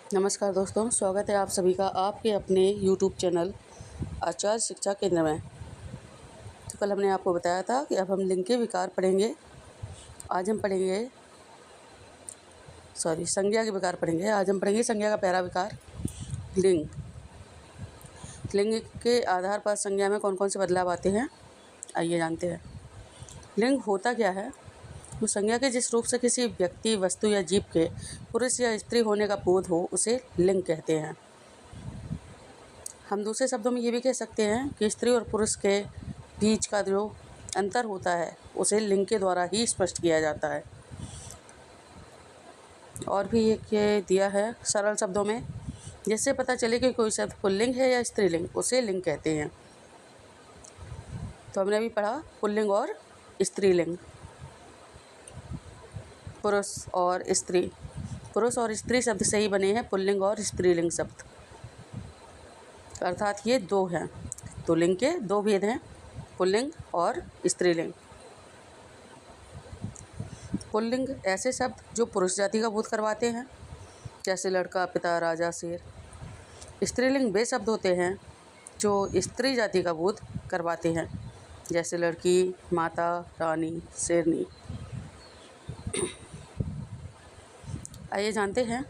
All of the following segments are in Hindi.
नमस्कार दोस्तों, स्वागत है आप सभी का आपके अपने YouTube चैनल आचार्य शिक्षा केंद्र में। तो कल हमने आपको बताया था कि अब हम लिंग के विकार पढ़ेंगे। आज हम पढ़ेंगे संज्ञा के विकार पढ़ेंगे। आज हम पढ़ेंगे संज्ञा का पहला विकार लिंग। लिंग के आधार पर संज्ञा में कौन कौन से बदलाव आते हैं, आइए जानते हैं। लिंग होता क्या है? तो संज्ञा के जिस रूप से किसी व्यक्ति, वस्तु या जीव के पुरुष या स्त्री होने का बोध हो उसे लिंग कहते हैं। हम दूसरे शब्दों में ये भी कह सकते हैं कि स्त्री और पुरुष के बीच का जो अंतर होता है उसे लिंग के द्वारा ही स्पष्ट किया जाता है। और भी एक ये दिया है सरल शब्दों में, जिससे पता चले कि कोई शब्द पुल्लिंग है या स्त्रीलिंग, उसे लिंग कहते हैं। तो हमने अभी पढ़ा पुल्लिंग और स्त्रीलिंग, पुरुष और स्त्री। पुरुष और स्त्री शब्द से ही बने हैं पुल्लिंग और स्त्रीलिंग शब्द, अर्थात ये दो हैं। तो लिंग के दो भेद हैं, पुल्लिंग और स्त्रीलिंग। पुल्लिंग ऐसे शब्द जो पुरुष जाति का बोध करवाते हैं, जैसे लड़का, पिता, राजा, शेर। स्त्रीलिंग वे शब्द होते हैं जो स्त्री जाति का बोध करवाते हैं, जैसे लड़की, माता, रानी, शेरनी। आइए जानते हैं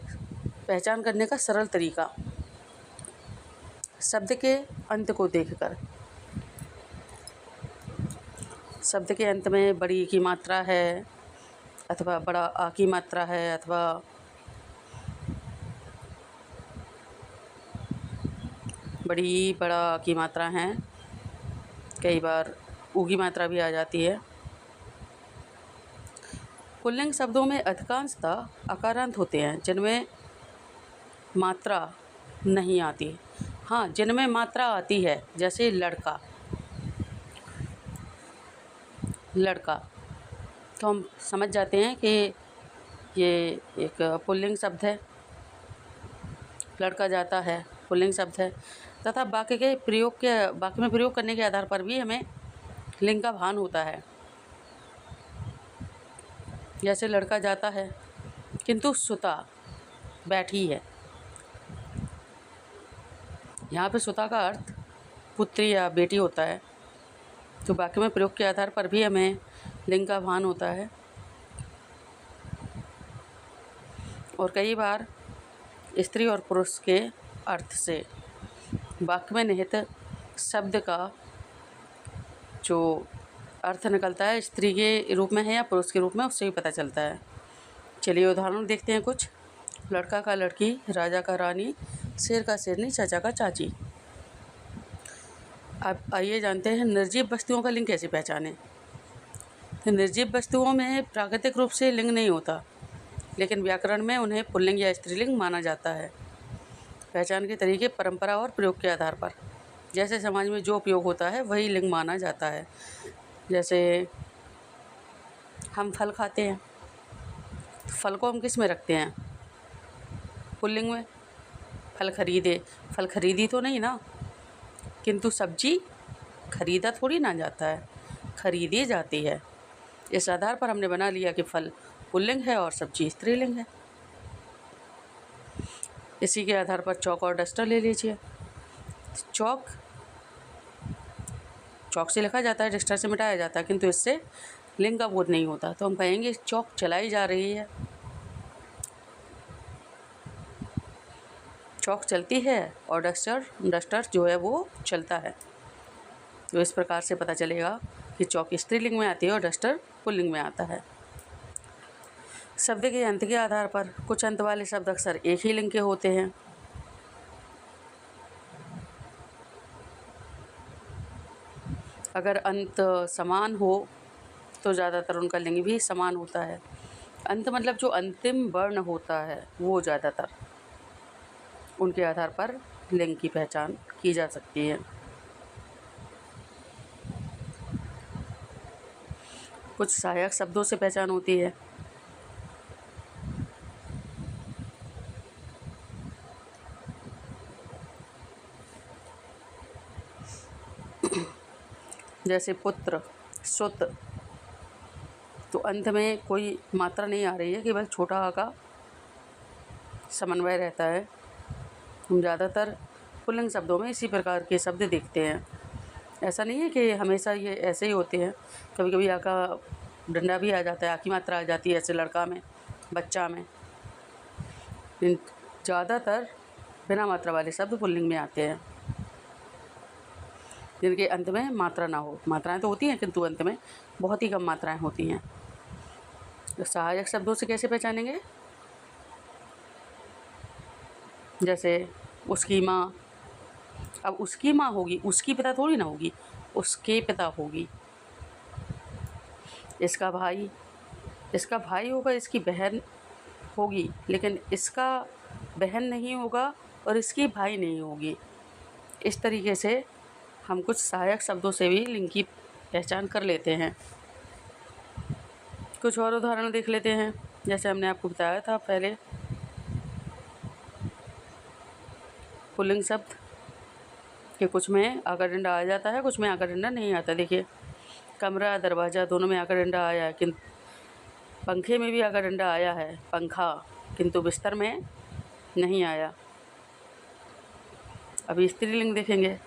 पहचान करने का सरल तरीका। शब्द के अंत को देखकर, शब्द के अंत में बड़ी की मात्रा है अथवा बड़ा आ की मात्रा है अथवा बड़ी बड़ा आ की मात्रा है, कई बार ऊ की मात्रा भी आ जाती है। पुल्लिंग शब्दों में अधिकांशतः अकारांत होते हैं जिनमें मात्रा नहीं आती। हाँ, जिनमें मात्रा आती है, जैसे लड़का, लड़का, तो हम समझ जाते हैं कि ये एक पुल्लिंग शब्द है। लड़का जाता है पुल्लिंग शब्द है, तथा वाक्य में प्रयोग करने के आधार पर भी हमें लिंग का भान होता है। जैसे लड़का जाता है किंतु सुता, बैठी है। यहाँ पे सुता का अर्थ पुत्री या बेटी होता है, तो वाक्य में प्रयोग के आधार पर भी हमें लिंग का भान होता है। और कई बार स्त्री और पुरुष के अर्थ से वाक्य में निहित शब्द का जो अर्थ निकलता है स्त्री के रूप में है या पुरुष के रूप में, उससे भी पता चलता है। चलिए उदाहरण देखते हैं कुछ। लड़का का लड़की, राजा का रानी, शेर का शेरनी, चाचा का चाची। अब आइए जानते हैं निर्जीव वस्तुओं का लिंग कैसे पहचानें। तो निर्जीव वस्तुओं में प्राकृतिक रूप से लिंग नहीं होता, लेकिन व्याकरण में उन्हें पुल्लिंग या स्त्रीलिंग माना जाता है। पहचान के तरीके परंपरा और प्रयोग के आधार पर, जैसे समाज में जो उपयोग होता है वही लिंग माना जाता है। जैसे हम फल खाते हैं, फल को हम किस में रखते हैं? पुल्लिंग में। फल खरीदे, फल खरीदी तो नहीं ना, किंतु सब्जी खरीदा थोड़ी ना जाता है, खरीदी जाती है। इस आधार पर हमने बना लिया कि फल पुल्लिंग है और सब्जी स्त्रीलिंग है। इसी के आधार पर चौक और डस्टर ले लीजिए। चौक से लिखा जाता है, डस्टर से मिटाया जाता है, किंतु इससे लिंग का बोध नहीं होता। तो हम कहेंगे चौक चलाई जा रही है, चौक चलती है और डस्टर जो है वो चलता है। तो इस प्रकार से पता चलेगा कि चौक स्त्रीलिंग में आती है और डस्टर पुल्लिंग में आता है। शब्द के अंत के आधार पर कुछ अंत वाले शब्द अक्सर एक ही लिंग के होते हैं। अगर अंत समान हो तो ज़्यादातर उनका लिंग भी समान होता है। अंत मतलब जो अंतिम वर्ण होता है वो ज़्यादातर, उनके आधार पर लिंग की पहचान की जा सकती है। कुछ सहायक शब्दों से पहचान होती है। जैसे पुत्र, सुत, तो अंत में कोई मात्रा नहीं आ रही है, केवल छोटा आ का समन्वय रहता है। हम ज़्यादातर पुल्लिंग शब्दों में इसी प्रकार के शब्द देखते हैं। ऐसा नहीं है कि हमेशा ये ऐसे ही होते हैं, कभी कभी आ का डंडा भी आ जाता है, आ की मात्रा आ जाती है, ऐसे लड़का में, बच्चा में। ज़्यादातर बिना मात्रा वाले शब्द पुल्लिंग में आते हैं, जिनके अंत में मात्रा ना हो। मात्राएं तो होती हैं किंतु अंत में बहुत ही कम मात्राएं होती हैं। तो सहायक शब्दों से कैसे पहचानेंगे? जैसे उसकी माँ। अब उसकी माँ होगी, उसकी पिता थोड़ी ना होगी, उसके पिता होगी। इसका भाई, इसका भाई होगा, इसकी बहन होगी, लेकिन इसका बहन नहीं होगा और इसकी भाई नहीं होगी। इस तरीके से हम कुछ सहायक शब्दों से भी लिंग की पहचान कर लेते हैं। कुछ और उदाहरण देख लेते हैं। जैसे हमने आपको बताया था पहले, पुल्लिंग शब्द कि कुछ में आकार डंडा आ जाता है, कुछ में आकार डंडा नहीं आता। देखिए, कमरा, दरवाज़ा दोनों में आकार डंडा आया है, किंतु पंखे में भी आकार डंडा आया है, पंखा, किंतु बिस्तर में नहीं आया। अभी स्त्रीलिंग देखेंगे,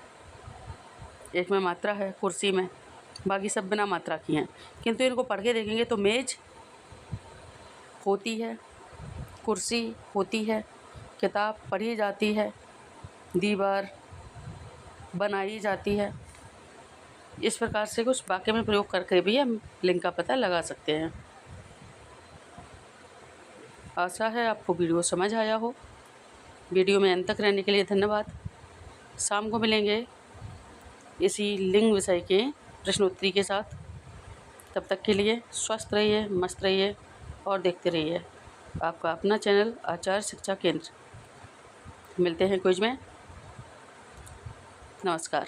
एक में मात्रा है, कुर्सी में, बाकी सब बिना मात्रा की हैं, किंतु इनको पढ़ के देखेंगे तो मेज होती है, कुर्सी होती है, किताब पढ़ी जाती है, दीवार बनाई जाती है। इस प्रकार से कुछ वाक्य में प्रयोग करके भी हम लिंग का पता लगा सकते हैं। आशा है आपको वीडियो समझ आया हो। वीडियो में अंत तक रहने के लिए धन्यवाद। शाम को मिलेंगे इसी लिंग विषय के प्रश्नोत्तरी के साथ। तब तक के लिए स्वस्थ रहिए, मस्त रहिए और देखते रहिए आपका अपना चैनल आचार्य शिक्षा केंद्र। मिलते हैं क्विज में। नमस्कार।